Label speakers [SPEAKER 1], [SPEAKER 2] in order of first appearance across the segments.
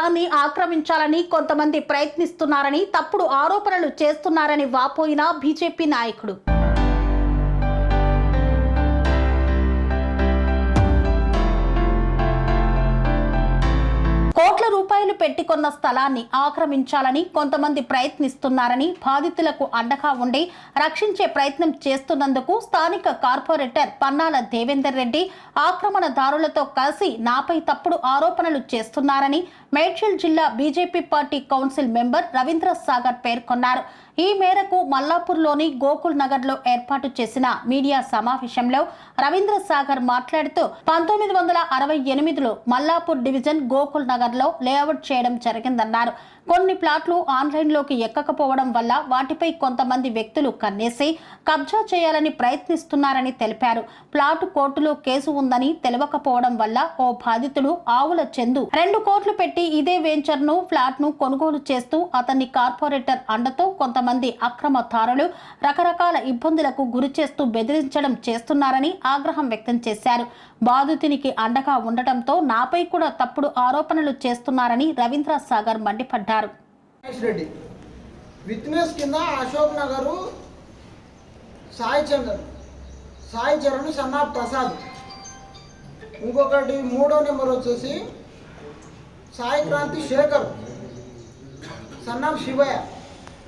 [SPEAKER 1] స్థలాన్ని ఆక్రమించాలని కొంతమంది ప్రయత్నిస్తున్నారని తప్పుడు ఆరోపణలు చేస్తున్నారని వాపోయిన బీజేపీ నాయకుడు. కోట్ల రూపాయలు పెట్టి కొన్న స్థలాన్ని ఆక్రమించాలని కొంతమంది ప్రయత్నిస్తున్నారని, బాధితులకు అండగా ఉండి రక్షించే ప్రయత్నం చేస్తున్నందుకు స్థానిక కార్పొరేటర్ పన్నాల దేవేందర్ రెడ్డి ఆక్రమణదారులతో కలిసి నాపై తప్పుడు ఆరోపణలు చేస్తున్నారని మేడ్చల్ జిల్లా BJP party council member Ravindra Sagar పేర్కొన్నారు. ఈ మేరకు మల్లాపూర్లోని గోకుల్ నగర్లో ఏర్పాటు చేసిన మీడియా సమావేశంలో రవీంద్ర సాగర్ మాట్లాడుతూ 1968లో మల్లాపూర్ డివిజన్ గోకుల్ నగర్లో లేఅవుట్ చేయడం జరిగిందన్నారు. కొన్ని ప్లాట్లు ఆన్లైన్లోకి ఎక్కకపోవడం వల్ల వాటిపై కొంతమంది వ్యక్తులు కన్నేసి కబ్జా చేయాలని ప్రయత్నిస్తున్నారని తెలిపారు. ప్లాటు కోర్టులో కేసు ఉందని తెలియకపోవడం వల్ల ఓ బాధితుడు ఆవుల చందు 2 కోట్లు పెట్టి ఇదే వెంచర్ను ఫ్లాట్ను కొనుగోలు చేస్తూ అతన్ని కార్పొరేటర్ అండతో కొంతమంది అక్రమదారులు రకరకాల ఇబ్బందులకు గురి చేస్తూ బెదిరించడం చేస్తున్నారని ఆగ్రహం వ్యక్తం చేశారు. బాధితునికి అండగా ఉండటంతో నాపై కూడా తప్పుడు ఆరోపణలు చేస్తున్నారని రవీంద్ర సాగర్ మండిపడ్డారు.
[SPEAKER 2] విట్నెస్ కింద అశోక్ నగరు సాయి చరణ్ సన్నా ప్రసాద్, ఇంకొకటి 3వ నెంబర్ వచ్చేసి సాయి క్రాంతి శేఖర్ సన్నా శివయ్య,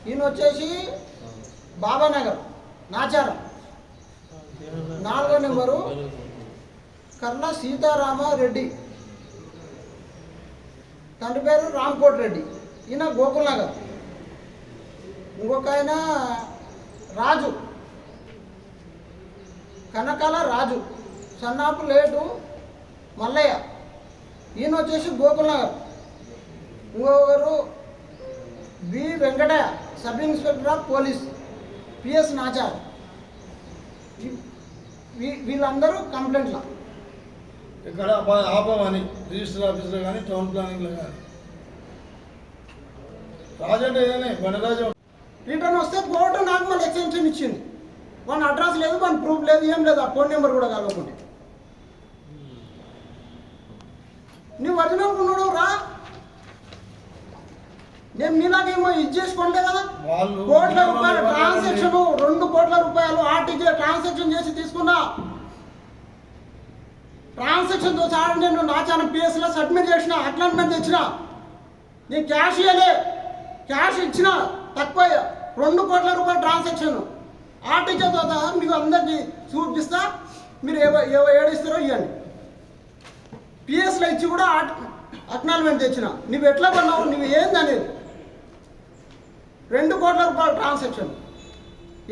[SPEAKER 2] ఈయన వచ్చేసి బాబానగర్ నాచారం. 4వ నెంబరు కర్ణ సీతారామ రెడ్డి, తండ్రి పేరు రామ్కోట్ రెడ్డి, ఈయన గోకుల్ నగర్. ఇంకొక ఆయన రాజు కనకాల రాజు సన్నాపు లేటు మల్లయ్య, ఈయన వచ్చేసి గోకుల్ నగర్. ఇంకొకరు B Venkataiah sub inspector of police PS Nachar. వీళ్ళందరూ కంప్లైంట్ల
[SPEAKER 3] ఇక్కడ ఆపమని రిజిస్టర్ ఆఫీస్లో కానీ టౌన్ ప్లానింగ్లో కానీ రాజు అంటే ఏదైనా వనరాజు
[SPEAKER 2] రిటర్న్ వస్తే కోర్టు నాకు మళ్ళీ ఎక్స్టెన్షన్ ఇచ్చింది. మన అడ్రస్ లేదు, మన ప్రూఫ్ లేదు, ఏం లేదు, ఆ ఫోన్ నెంబర్ కూడా కలవకుంటే. నువ్వు ఒరిజినల్ ఉన్నాడు రా, నేను మీలాగేమో ఇది చేసుకోండి కదా. కోట్ల రూపాయలు ట్రాన్సాక్షన్, 2 కోట్ల రూపాయలు ఆర్టీజీ ట్రాన్సాక్షన్ చేసి తీసుకున్నా. ట్రాన్సాక్షన్తో సహా నేను నాచారం పిఎస్లో సబ్మిట్ చేసిన, అక్నాలెడ్జ్మెంట్ తెచ్చిన. నేను క్యాష్ ఇవ్వలే, క్యాష్ ఇచ్చిన తక్కువ 2 కోట్ల రూపాయల ట్రాన్సాక్షన్ ఆర్టీజీతో సహా మీకు అందరికీ చూపిస్తా. మీరు ఏడిస్తారో ఇవ్వండి. పిఎస్లో ఇచ్చి కూడా అక్నాలెడ్జ్మెంట్ తెచ్చిన. నువ్వు ఎట్లా కొన్నావు, నువ్వు ఏందనేది. 2 కోట్ల రూపాయల ట్రాన్సాక్షన్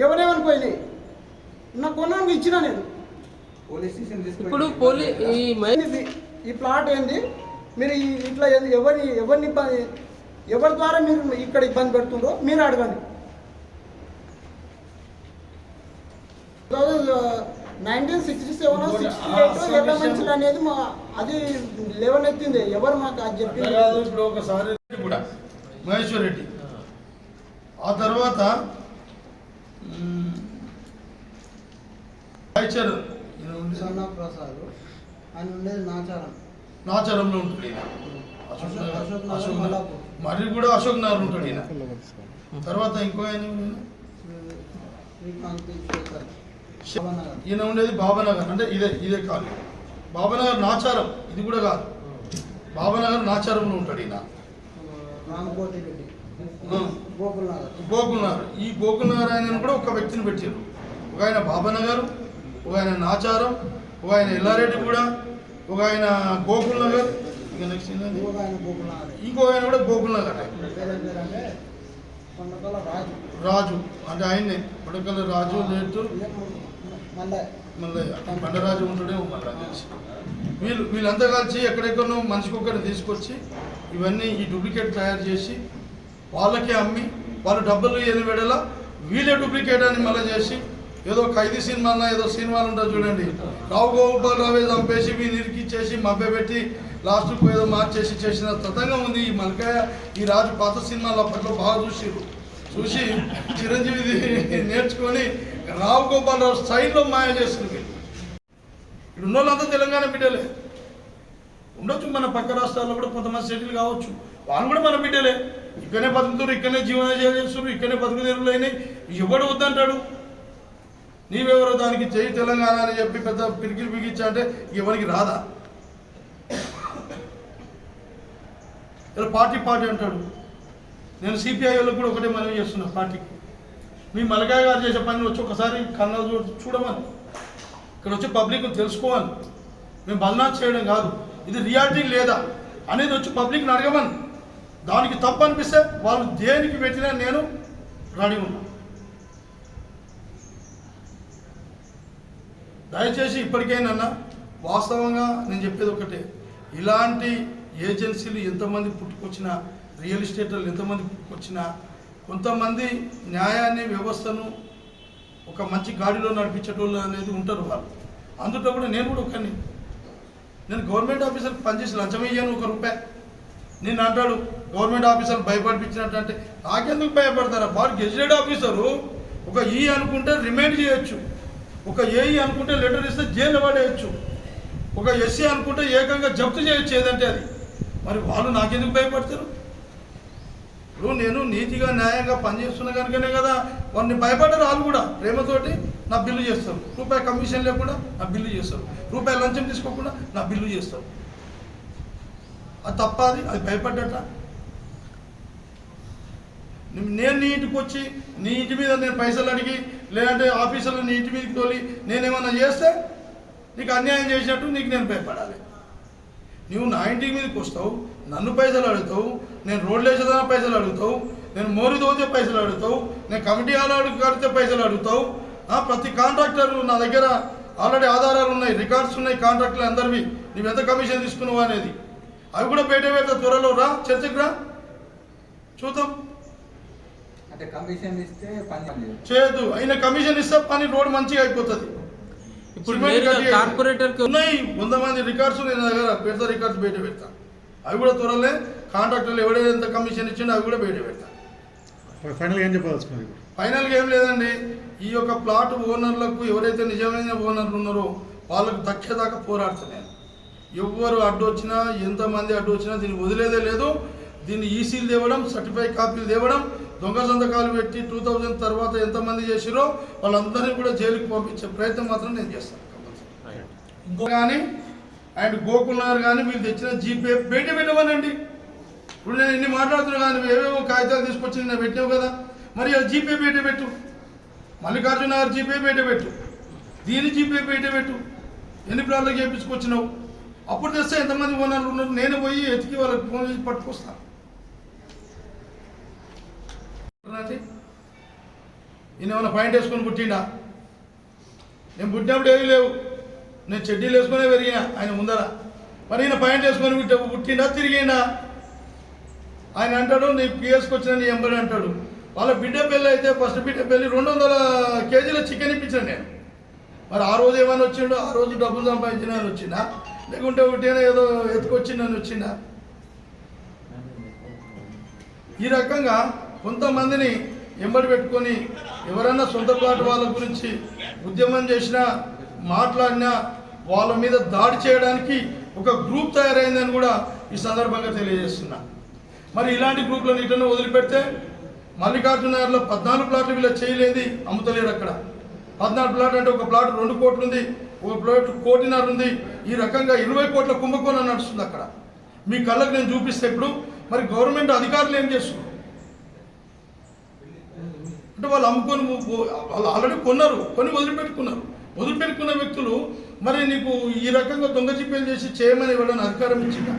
[SPEAKER 2] ఎవరేమనుకోయినాయి, నా కొన్నాను ఇచ్చిన. నేను
[SPEAKER 4] ఇప్పుడు
[SPEAKER 2] ఈ ప్లాట్ ఏంది, మీరు ఇట్లా ఎవరిని ఎవరి ద్వారా మీరు ఇక్కడ ఇబ్బంది పెడుతుండ్రో మీరు అడగండి. 1967 68 అనేది అది లేవనెత్తింది. ఎవరు మాకు అది చెప్పింది?
[SPEAKER 3] ఇప్పుడు ఒకసారి కూడా మహేశ్వర్ రెడ్డి, ఆ తర్వాత
[SPEAKER 2] సన్నా ప్రసాద్, ఆయన ఉండేది
[SPEAKER 3] నాచారంలో ఉంటుంది. మరి కూడా అశోక్ నగర్ ఉంటాడు ఈయన. తర్వాత ఇంకో ఆయన ఈయన ఉండేది బాబానగర్, అంటే ఇదే కాదు. బాబానగర్ నాచారం, ఇది కూడా కాదు. బాబానగర్ నాచారంలో ఉంటాడు ఈయన. గోకుల్ నగర్, ఈ గోకుల్ నగర్ ఆయన కూడా ఒక వ్యక్తిని పెట్టారు. ఒక ఆయన బాబానగర్, ఒక ఆయన నాచారం, ఒక ఆయన ఎల్లారెడ్డి కూడా, ఒక ఆయన గోకుల్ నగర్, ఇంకో ఆయన కూడా గోకుల్ నగర్. రాజు అంటే ఆయన్నే పడకల రాజు లేటు మల్లయ్య, బండరాజు ఉంటాడేమో మళ్ళీ. వీళ్ళంతా కలిసి ఎక్కడెక్కడో మనిషికి ఒకటి తీసుకొచ్చి ఇవన్నీ ఈ డూప్లికేట్ తయారు చేసి వాళ్ళకే అమ్మి, వాళ్ళు డబ్బులు ఏది పెడలా వీళ్ళే డూప్లికేట్ అని మళ్ళీ చేసి, ఏదో ఖైదీ సినిమాలో ఏదో సినిమాలు ఉంటుంది చూడండి, రావు గోపాల్ రావే చంపేసి వీళ్ళు ఇరికిచ్చేసి మభ్యపెట్టి లాస్ట్కు ఏదో మార్చేసి చేసిన తతంగం ఉంది ఈ మల్కాయ. ఈ రాజు పాత సినిమాలు అప్పట్లో బాగా చూసి చిరంజీవి నేర్చుకొని రావు గోపాల్ రావు స్థాయిలో మాయ చేస్తుంది. ఇక్కడ ఉన్న వాళ్ళంతా తెలంగాణ బిడ్డలే ఉండొచ్చు, మన పక్క రాష్ట్రాల్లో కూడా కొంతమంది సెటిల్ కావచ్చు. వాళ్ళు కూడా మన బిడ్డలే, ఇక్కడనే బతుకుతారు, ఇక్కడనే జీవనోపాధి చేస్తున్నారు, ఇక్కడనే బతుకు తెరువులు అయినాయి. ఎవడు వద్దంటాడు? నీవెవరో దానికి జై తెలంగాణ అని చెప్పి పెద్ద పిరికిలు బిగించా అంటే ఎవరికి రాదా? ఇలా పార్టీ అంటాడు. నేను సిపిఐ వాళ్ళకి కూడా ఒకటే మనవి చేస్తున్నా, పార్టీకి మీ మలకాయ గారు చేసే పని వచ్చి ఒకసారి కన్నా చూడమని, ఇక్కడ వచ్చి పబ్లిక్ తెలుసుకోవాలి. మేము బదనాలు చేయడం కాదు, ఇది రియాలిటీ లేదా అనేది వచ్చి పబ్లిక్ని అడగమని. దానికి తప్పు అనిపిస్తే వాళ్ళు దేనికి పెట్టినా నేను రెడీ ఉన్నా. దయచేసి ఇప్పటికైనా వాస్తవంగా నేను చెప్పేది ఒకటే, ఇలాంటి ఏజెన్సీలు ఎంతమంది పుట్టుకొచ్చినా, రియల్ ఎస్టేట్లు ఎంతమంది పుట్టుకొచ్చినా, కొంతమంది న్యాయాన్ని వ్యవస్థను ఒక మంచి గాడిలో నడిపించేటోళ్ళు అనేది ఉంటారు వాళ్ళు. అందులో కూడా నేను కూడా ఒకరిని. నేను గవర్నమెంట్ ఆఫీసర్కి పనిచేసి లంచం ఇయ్యాను ₹1. నేను అంటాడు గవర్నమెంట్ ఆఫీసర్ భయపడిపించినట్టు. అంటే నాకెందుకు భయపడతారా? వాడు గెజిటెడ్ ఆఫీసరు ఒక అనుకుంటే రిమైండ్ చేయొచ్చు, ఒక ఏఈ అనుకుంటే లెటర్ ఇస్తే జైలు పడేయచ్చు, ఒక ఎస్సీ అనుకుంటే ఏకంగా జప్తు చేయొచ్చు ఏదంటే అది. మరి వాళ్ళు నాకెందుకు భయపడతారు? ఇప్పుడు నేను నీతిగా న్యాయంగా పనిచేస్తున్నా కనుకనే కదా వారిని భయపడ్డారు. వాళ్ళు కూడా ప్రేమతోటి నా బిల్లు చేస్తారు, ₹1 కమిషన్ లేకుండా నా బిల్లు చేస్తారు, ₹1 లంచం తీసుకోకుండా నా బిల్లు చేస్తారు. అది తప్ప, అది భయపడ్డట. నేను నీ ఇంటికి వచ్చి నీ ఇంటి మీద నేను పైసలు అడిగి, లేదంటే ఆఫీసులో నీ ఇంటి మీదకి తోలి నేనేమన్నా చేస్తే నీకు అన్యాయం చేసినట్టు నీకు నేను భయపడాలి. నువ్వు నా ఇంటి మీదకి వస్తావు, నన్ను పైసలు అడుగుతావు, నేను రోడ్లు వేసేదాన పైసలు అడుగుతావు, నేను మోరి దోచే పైసలు అడుగుతావు, నేను కమిటీ హాల్ కడితే పైసలు అడుగుతావు. ప్రతి కాంట్రాక్టర్ నా దగ్గర ఆల్రెడీ ఆధారాలు ఉన్నాయి, రికార్డ్స్ ఉన్నాయి, కాంట్రాక్టులు అందరివి. నువ్వు ఎంత కమిషన్ తీసుకున్నావు అనేది అవి కూడా బయట పెడతా. త్వరలో రా, చర్చకు రా, చూద్దాం.
[SPEAKER 4] అంటే కమిషన్ ఇస్తే పని
[SPEAKER 3] చేయదు, అయినా కమిషన్ ఇస్తే పని రోడ్ మంచిగా అయిపోతుంది.
[SPEAKER 5] ఇప్పుడు కార్పొరేటర్
[SPEAKER 3] ఉన్నాయి 100 మంది రికార్డ్స్ నేను దగ్గర పెడతా, రికార్డ్స్ బయట పెడతా. అవి కూడా త్వరలే కాంట్రాక్టర్లు ఎవడైతే ఎంత కమిషన్ ఇచ్చిండో అవి కూడా బయట పెడతా.
[SPEAKER 6] ఫైనల్గా ఏం చెప్పాల్సి?
[SPEAKER 3] ఫైనల్గా ఏం లేదండి, ఈ యొక్క ప్లాట్ ఓనర్లకు ఎవరైతే నిజమైన ఓనర్లు ఉన్నారో వాళ్ళకు దక్కేదాకా పోరాడుతాను నేను. ఎవరు అడ్డు వచ్చినా, ఎంతమంది అడ్డు వచ్చినా దీన్ని వదిలేదే లేదు. దీన్ని ఈసీలు తేవడం, సర్టిఫైడ్ కాపీలు తేవడం, దొంగ సంతకాలు పెట్టి 2000 తర్వాత ఎంతమంది చేసిరో వాళ్ళందరినీ కూడా జైలుకి పంపించే ప్రయత్నం మాత్రం నేను చేస్తాను. ఇంకో కానీ అండ్ గోకుల్ నగర్ కానీ వీళ్ళు తెచ్చిన జీపే బయట పెట్టమనండి. ఇప్పుడు నేను ఎన్ని మాట్లాడుతున్నా కానీ ఏవేవో కాగితాలు తీసుకొచ్చి నేను పెట్టావు కదా, మరి ఆ జీపే బయట పెట్టు, మల్లికార్జున నగర్ జీపే బయట పెట్టు, దీని జీపే బయట పెట్టు. ఎన్ని ప్లాన్లకు చేయించుకొచ్చినావు? అప్పుడు తెస్తే ఎంతమంది ఓనర్లు ఉన్నారు, నేను పోయి ఎతికి వాళ్ళకి ఫోన్ చేసి పట్టుకొస్తాను. ఈయన ఏమైనా పాయింట్ వేసుకొని పుట్టిండా? నేను పుట్టినప్పుడు ఏమీ లేవు, నేను చెడ్డీలు వేసుకునే పెరిగినా ఆయన ముందర. మరి ఈయన పాయింట్ వేసుకొని పుట్టిండా, తిరిగిండా? ఆయన అంటాడు నీ పిఎస్కి వచ్చిన నీ ఎంబడి అంటాడు. వాళ్ళ బిడ్డ పెళ్ళి అయితే ఫస్ట్ బిడ్డ పెళ్ళి 200 కేజీల చికెన్ ఇప్పించాను నేను. మరి ఆ రోజు ఏమైనా వచ్చిండో, ఆ రోజు డబ్బులు సంపాదించిన అని వచ్చిందా, లేకుంటే ఒకటేనా ఏదో ఎత్తుకొచ్చిందని వచ్చిందా? ఈ రకంగా కొంతమందిని ఎంబడి పెట్టుకొని ఎవరైనా సొంత ప్లాట్ వాళ్ళ గురించి ఉద్యమం చేసినా, మాట్లాడినా వాళ్ళ మీద దాడి చేయడానికి ఒక గ్రూప్ తయారైందని కూడా ఈ సందర్భంగా తెలియజేస్తున్నా. మరి ఇలాంటి గ్రూప్లను ఇటనే వదిలిపెడితే మల్లికార్జున నగర్లో 14 ప్లాట్లు వీళ్ళు చేయలేది అమ్ముతలేరు. అక్కడ 14 ప్లాట్ అంటే ఒక ప్లాట్ 2 కోట్లు ఉంది, ఒక ప్లాట్ 1.5 కోటి ఉంది. ఈ రకంగా 20 కోట్ల కుంభకోణం నడుస్తుంది అక్కడ. మీ కళ్ళకు నేను చూపిస్తే ఇప్పుడు మరి గవర్నమెంట్ అధికారులు ఏం చేస్తున్నారు అంటే వాళ్ళు అమ్ముకొని వాళ్ళు ఆల్రెడీ కొన్నారు, కొని వదిలిపెట్టుకున్న వ్యక్తులు మరి నీకు ఈ రకంగా దొంగ చిప్పేలు చేసి చేయమని ఇవ్వడానికి అధికారం ఇచ్చిందా?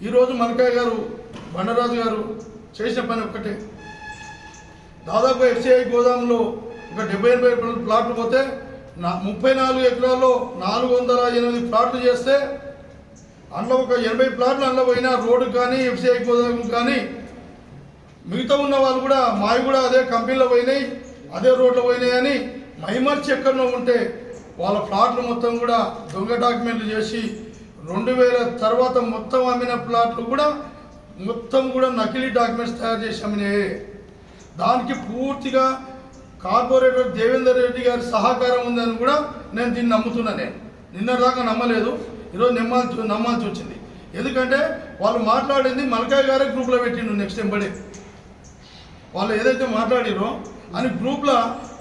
[SPEAKER 3] ఈరోజు మల్కాయ గారు, బండరాజు గారు చేసిన పని ఒక్కటే. దాదాపు ఎఫ్సిఐ గోదాంలో ఒక 70-80 ప్లాట్లు పోతే 34 ఎకరాల్లో 408 ప్లాట్లు చేస్తే అందులో ఒక 80 ప్లాట్లు అందులో పోయినా రోడ్డు కానీ ఎఫ్సిఐ గోదాం కానీ మిగతా ఉన్న వాళ్ళు కూడా మావి కూడా అదే కంపెనీలో పోయినాయి, అదే రోడ్లో పోయినాయి అని మైమర్చి ఎక్కడో ఉంటే వాళ్ళ ప్లాట్లు మొత్తం కూడా దొంగ డాక్యుమెంట్లు చేసి 2000 తర్వాత మొత్తం అమ్మిన ప్లాట్లు కూడా మొత్తం కూడా నకిలీ డాక్యుమెంట్స్ తయారు చేసి అమ్మినాయి. దానికి పూర్తిగా కార్పొరేటర్ దేవేందర్ రెడ్డి గారి సహకారం ఉందని కూడా నేను దీన్ని నమ్ముతున్నా. నేను నిన్నటిదాకా నమ్మలేదు, ఈరోజు నమ్మాల్సి వచ్చింది. ఎందుకంటే వాళ్ళు మాట్లాడింది మల్కాయ్ గారే గ్రూప్లో పెట్టిండు నెక్స్ట్ ఎంబడే వాళ్ళు ఏదైతే మాట్లాడిరో అని గ్రూప్లో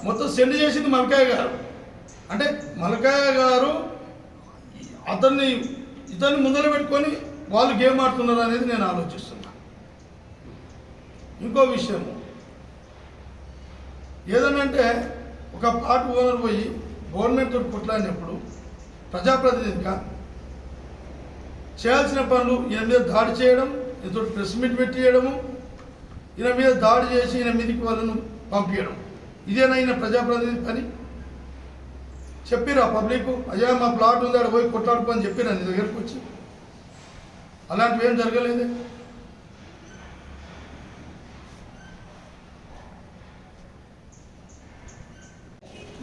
[SPEAKER 3] మొత్తం సెండ్ చేసింది మల్కాయ్ గారు. అంటే మల్కాయ్ గారు ఇతన్ని ముందర పెట్టుకొని వాళ్ళు గేమ్ ఆడుతున్నారు అనేది నేను ఆలోచిస్తున్నా. ఇంకో విషయం ఏదనంటే ఒక ప్లాట్ ఓనర్ పోయి గవర్నమెంట్ తోటి కొట్లాడినప్పుడు ప్రజాప్రతినిధిగా చేయాల్సిన పనులు ఈయన మీద దాడి చేయడం, ఈయనతో ప్రెస్ మీట్ పెట్టియడము, ఈయన మీద దాడి చేసి ఈయన మీదకి వాళ్ళను పంపించడం, ఇదేనా ఈయన ప్రజాప్రతినిధి పని? చెప్పిరా పబ్లిక్ అయ్యా మా ప్లాట్ ఉంది ఆడ పోయి కొట్లాడుకోని చెప్పిరా నీ దగ్గరకు వచ్చి? అలాంటివి ఏం జరగలేదే.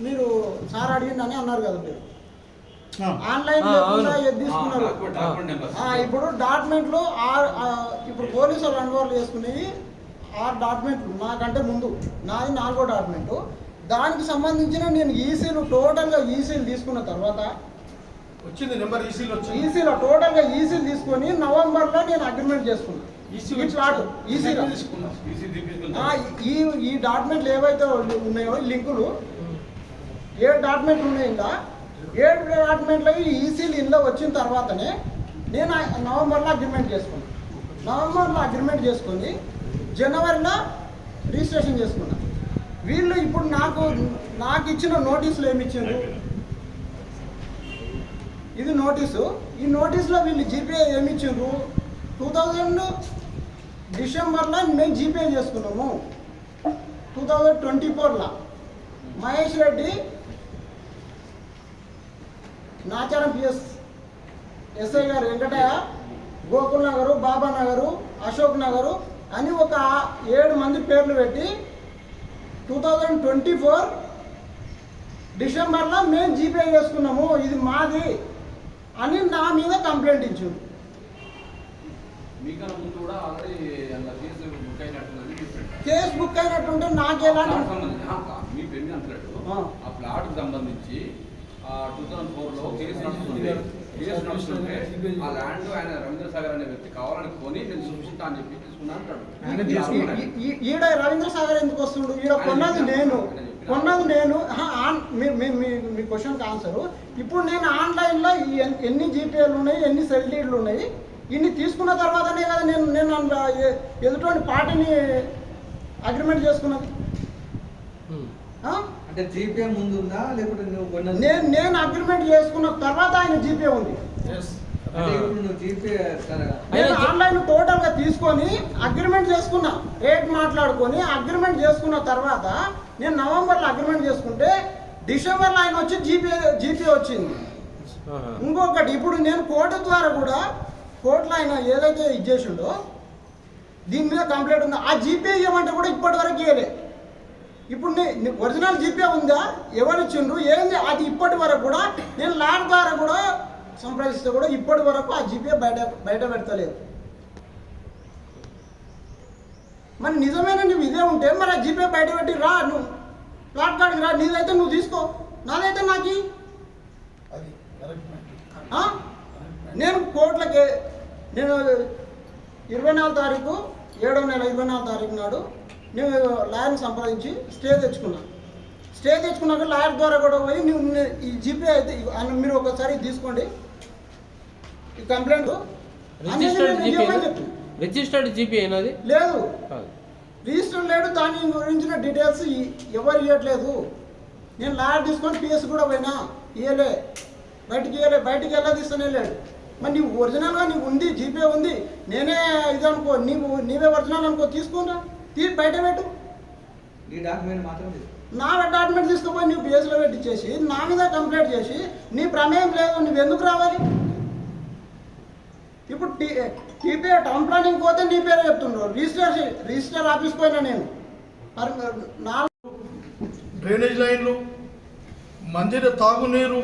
[SPEAKER 2] మీరు సార్ అడిగిందని అన్నారు కదా మీరు
[SPEAKER 6] ఆ,
[SPEAKER 2] ఆన్లైన్ లేకుండా ఏది తీసుకున్నారు. ఇప్పుడు డాక్యుమెంట్లు ఇప్పుడు పోలీసు వాళ్ళు అనుభవాలు చేసుకునేవి 6 డాక్యుమెంట్లు నాకంటే ముందు, నాది 4వ డాక్యుమెంటు. దానికి సంబంధించిన నేను ఈసీలు టోటల్గా ఈసీలు తీసుకున్న తర్వాత
[SPEAKER 3] వచ్చింది నెంబర్ ఈసీలో వచ్చింది.
[SPEAKER 2] ఈసీలో టోటల్గా ఈసీలు తీసుకొని నవంబర్లో నేను అగ్రిమెంట్ చేసుకున్నాను. ఈ ప్లాట్ ఈసీలో ఈ డాక్యుమెంట్లు ఏవైతే ఉన్నాయో లింకులు 7 డాక్యుమెంట్లు ఉన్నాయి. ఇంకా 7 డాక్యుమెంట్లు ఈసీలు ఇంట్లో వచ్చిన తర్వాతనే నేను నవంబర్లో అగ్రిమెంట్ చేసుకున్నాను. నవంబర్లో అగ్రిమెంట్ చేసుకొని జనవరిలో రిజిస్ట్రేషన్ చేసుకున్నాను. వీళ్ళు ఇప్పుడు నాకు ఇచ్చిన నోటీసులు ఏమి ఇచ్చిండ్రు? ఇది నోటీసు. ఈ నోటీసులో వీళ్ళు జీపీఐ ఏమి ఇచ్చిండ్రు? 2000 డిసెంబర్లో మేము జీపీఐ చేసుకున్నాము. 2024లో మహేష్ రెడ్డి నాచారం పిఎస్ ఎస్ఐ గారు వెంకటయ్య గోకుల్ నగరు, బాబా నగరు, అశోక్ నగరు అని ఒక 7 మంది పేర్లు పెట్టి 2024 డిసెంబర్లో మేము జీపే చేసుకున్నాము, ఇది మాది అని నా మీద కంప్లైంట్ ఇచ్చారు. కేసు బుక్ అయినట్టుంటే నాకెలాంటి
[SPEAKER 7] ఆ ప్లాట్ సంబంధించి 2004లో కేసు నడుస్తుంటే ఆ ల్యాండ్ ఆయన రవీంద్ర సాగర్ అనే వ్యక్తి కావాలని కొని నేను చూపిస్తా అని చెప్పి తీసుకున్నా అంటాడు.
[SPEAKER 2] ఈడ రవీంద్ర సాగర్ ఎందుకు వస్తుండు? ఈడ కొన్నది నేను మీ క్వశ్చన్కి ఆన్సరు. ఇప్పుడు నేను ఆన్లైన్లో ఎన్ని జీపీఏలు ఉన్నాయి, ఎన్ని సెల్ డీడ్లు ఉన్నాయి, ఇన్ని తీసుకున్న తర్వాతనే కదా నేను ఎదుటి పార్టీని అగ్రిమెంట్ చేసుకున్నది.
[SPEAKER 4] అంటే జీపే ముందు ఉందా లేకపోతే నువ్వు
[SPEAKER 2] నేను అగ్రిమెంట్ చేసుకున్న తర్వాత ఆయన జీపే ఉంది.
[SPEAKER 4] అంటే ఇప్పుడు నువ్వు జీపే
[SPEAKER 2] నేను ఆన్లైన్ టోటల్ గా తీసుకొని అగ్రిమెంట్ చేసుకున్నా, రేట్ మాట్లాడుకొని అగ్రిమెంట్ చేసుకున్న తర్వాత నేను నవంబర్లో అగ్రిమెంట్ చేసుకుంటే డిసెంబర్లో ఆయన వచ్చి జీపే వచ్చింది. ఇంకొకటి ఇప్పుడు నేను కోర్టు ద్వారా కూడా కోర్టులో ఆయన ఏదైతే ఇచ్చేసిండో దీని మీద కంప్లైంట్ ఉందో ఆ జీపే ఇవ్వమంటే కూడా ఇప్పటి వరకు ఇవ్వలే. ఇప్పుడు ఒరిజినల్ జీపే ఉందా, ఎవరు ఇచ్చిండ్రు, ఏంది అది ఇప్పటి వరకు కూడా నేను ల్యాండ్ ద్వారా కూడా సంప్రదిస్తే కూడా ఇప్పటి వరకు ఆ జీపే బయట పెడతలేదు. మరి నిజమైన నువ్వు ఇదే ఉంటే మరి ఆ జీపే బయట పెట్టి రా, నువ్వు ప్లాట్ కార్డుకి రా, నీదైతే నువ్వు తీసుకో, నాదైతే నాకు. నేను కోర్టులకి నేను 24 తారీఖు 7వ నెల 24 తారీఖు నాడు నేను లాయర్ని సంప్రదించి స్టే తెచ్చుకున్నాక లాయర్ ద్వారా కూడా పోయి నువ్వు ఈ జీపే అయితే మీరు ఒకసారి తీసుకోండి ఈ కంప్లైంట్
[SPEAKER 5] రిజిస్టర్డ్ జీపీ అయినది
[SPEAKER 2] లేదు, రిజిస్టర్ లేడు, దాని గురించిన డీటెయిల్స్ ఎవరు ఇవ్వట్లేదు. నేను లాయర్ తీసుకొని పిఎస్ కూడా పోయినా ఇవ్వలే, బయటికి ఎలా తీస్తూనే లేడు. మరి నీవు ఒరిజినల్గా నీకు ఉంది, జీపే ఉంది, నేనే ఇది అనుకో, నీవే ఒరిజినల్ అనుకో, తీసుకున్నా బయట పెట్టు.
[SPEAKER 4] ఈ డాక్యుమెంట్ మాత్రం
[SPEAKER 2] నా డాక్యుమెంట్ తీసుకుపోయి నువ్వు పిఎస్లో పెట్టించేసి నా మీద కంప్లైంట్ చేసి నీ ప్రమేయం లేదు, నువ్వు ఎందుకు రావాలి? ఇప్పుడు టీపీ టౌన్ ప్లానింగ్ పోతే నీ పేరే చెప్తుండ్రు, రిజిస్టర్ ఆఫీస్ పోయినా నేను
[SPEAKER 3] డ్రైనేజ్ లైన్లు, మంజీర తాగునీరు,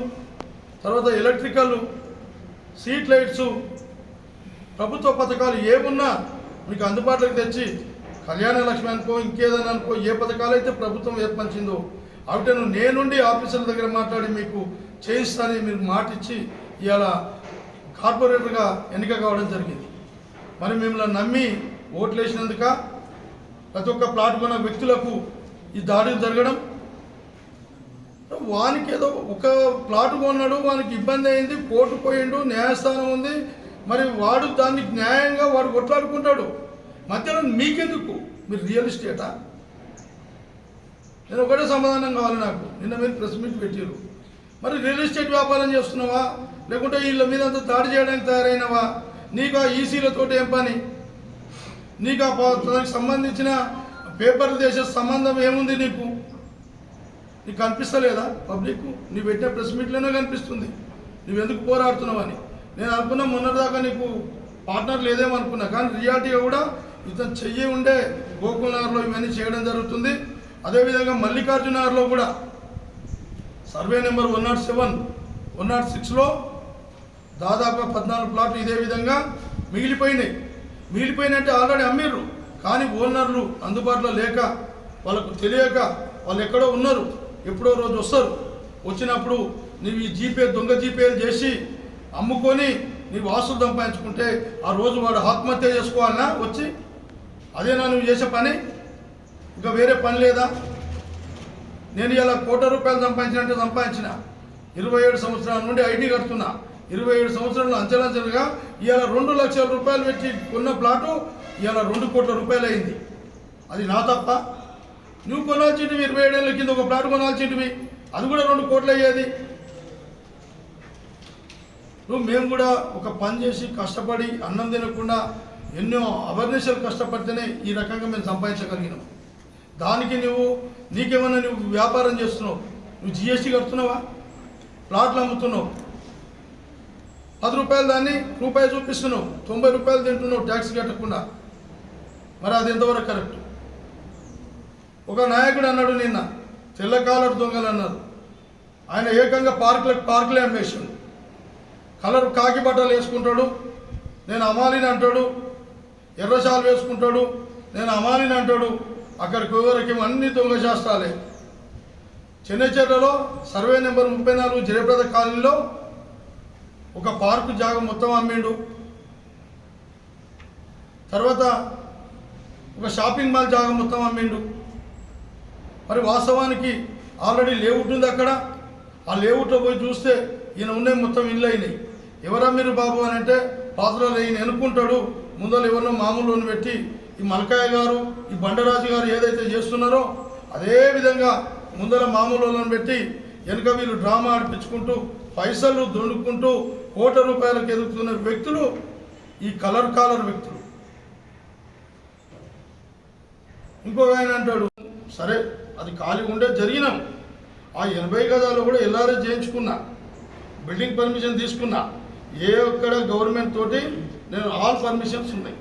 [SPEAKER 3] తర్వాత ఎలక్ట్రికల్, స్ట్రీట్ లైట్స్, ప్రభుత్వ పథకాలు ఏమున్నా మీకు అందుబాటులోకి తెచ్చి కళ్యాణ లక్ష్మి అనుకో ఇంకేదైనా అనుకో ఏ పథకాలు అయితే ప్రభుత్వం ఏర్పరిచిందో అవిటను నేనుండి ఆఫీసర్ల దగ్గర మాట్లాడి మీకు చేయిస్తానని మీరు మాట ఇచ్చి ఇవాళ కార్పొరేటర్గా ఎన్నిక కావడం జరిగింది. మరి మిమ్మల్ని నమ్మి ఓట్లు వేసినందుక ప్రతి ఒక్క ప్లాట్ కొన్న వ్యక్తులకు ఈ దాడులు జరగడం, వానికి ఏదో ఒక ప్లాట్ కొన్నాడు, వానికి ఇబ్బంది అయింది, కోర్టు పోయిండు, న్యాయస్థానం ఉంది, మరి వాడు దాన్ని న్యాయంగా వాడు కొట్లాడుకుంటాడు. మధ్యలో మీకెందుకు? మీరు రియల్ ఎస్టేటా? నేను ఒకటే సమాధానం కావాలి నాకు. నిన్న మీరు ప్రెస్ మీట్ పెట్టారు, మరి రియల్ ఎస్టేట్ వ్యాపారం చేస్తున్నావా, లేకుంటే వీళ్ళ మీద అంతా దాడి చేయడానికి తయారైనవా? నీకు ఆ ఈసీలతోటి ఏం పని? నీకు దానికి సంబంధించిన పేపర్లు చేసే సంబంధం ఏముంది నీకు? నీకు కనిపిస్తలేదా పబ్లిక్? నీ పెట్టిన ప్రెస్ మీట్లోనే కనిపిస్తుంది నువ్వెందుకు పోరాడుతున్నావని. నేను అనుకున్నా మొన్నటిదాకా నీకు పార్ట్నర్ లేదేమనుకున్నా, కానీ రియాలిటీగా కూడా ఇతను చెయ్యి ఉండే గోకుల్ నగర్లో ఇవన్నీ చేయడం జరుగుతుంది. అదేవిధంగా మల్లికార్జున నగర్లో కూడా సర్వే నెంబర్ 107, 106లో దాదాపుగా 14 ప్లాట్లు ఇదే విధంగా మిగిలిపోయినట్టే ఆల్రెడీ అమ్మిర్రు. కానీ ఓనర్లు అందుబాటులో లేక, వాళ్ళకు తెలియక వాళ్ళు ఎక్కడో ఉన్నారు, ఎప్పుడో రోజు వస్తారు. వచ్చినప్పుడు నీవు ఈ దొంగ జీపేలు చేసి అమ్ముకొని నీవు ఆస్తులు సంపాదించుకుంటే ఆ రోజు వాడు ఆత్మహత్య చేసుకోవాలన్నా వచ్చి? అదేనా నువ్వు చేసే పని? ఇంకా వేరే పని లేదా? నేను ఇలా ₹1,00,00,000 సంపాదించినట్టే సంపాదించిన. 27 సంవత్సరాల నుండి ఐటీ కడుతున్నా. 27 సంవత్సరాలు అంచెలంచెలుగా ఇవాళ ₹2,00,000 పెట్టి కొన్న ప్లాటు ఇవాళ ₹2,00,00,000 అయింది. అది నా తప్ప? నువ్వు కొనాల్సింటివి 27 ఏళ్ళ కింద ఒక ప్లాట్ కొనాల్సింటివి, అది కూడా 2 కోట్లు అయ్యేది. మేము కూడా ఒక పని చేసి కష్టపడి అన్నం తినకుండా ఎన్నో అవర్నిషలు కష్టపడితేనే ఈ రకంగా మేము సంపాదించగలిగినాం. దానికి నీకేమన్నా నువ్వు వ్యాపారం చేస్తున్నావు, నువ్వు జిఎస్టీ కడుతున్నావా? ప్లాట్లు అమ్ముతున్నావు, ₹10 దాన్ని రూపాయి చూపిస్తున్నావు, ₹90 తింటున్నావు ట్యాక్స్ కట్టకుండా. మరి అది ఎంతవరకు కరెక్ట్? ఒక నాయకుడు అన్నాడు నిన్న, తెల్ల కాలర్ దొంగలు అన్నారు. ఆయన ఏకంగా పార్కులే అమ్మేసాడు. కలర్ కాకి బట్టలు వేసుకుంటాడు, నేను అమాలిని అంటాడు. ఎర్రశాలు వేసుకుంటాడు, నేను అమాలిని అంటాడు. అక్కడికి ఎవరికి అన్ని దొంగ శాస్త్రాలే. చెన్నైచెర్లలో సర్వే నెంబర్ 34 జయప్రద కాలనీలో ఒక పార్కు జాగ మొత్తం అమ్మిండు. తర్వాత ఒక షాపింగ్ మాల్ జాగ మొత్తం అమ్మిండు. మరి వాస్తవానికి ఆల్రెడీ లేఅవుట్ ఉంది అక్కడ. ఆ లేఅవుట్లో పోయి చూస్తే ఈయన ఉన్నాయి మొత్తం ఇల్లు అయినాయి. ఎవరా మీరు బాబు అని అంటే పాత్రలు ఈయన ఎన్నుకుంటాడు. ముందర ఎవరినో మామూలు పెట్టి ఈ మల్కాయ గారు, ఈ బండరాజు గారు ఏదైతే చేస్తున్నారో అదే విధంగా ముందర మామూలు పెట్టి వెనుక వీళ్ళు డ్రామా ఆడిపించుకుంటూ పైసలు దొండుకుంటూ ₹1,00,00,000 ఎదుగుతున్న వ్యక్తులు ఈ కాలర్ వ్యక్తులు. ఇంకొక ఆయన అంటాడు, సరే అది ఖాళీ ఉండే జరిగినాం, ఆ 80 గజాలు కూడా ఎల్ఆర్ఎస్ చేయించుకున్నా, బిల్డింగ్ పర్మిషన్ తీసుకున్నా. ఏ ఒక్కడ గవర్నమెంట్ తోటి నేను ఆల్ పర్మిషన్స్ ఉన్నాయి.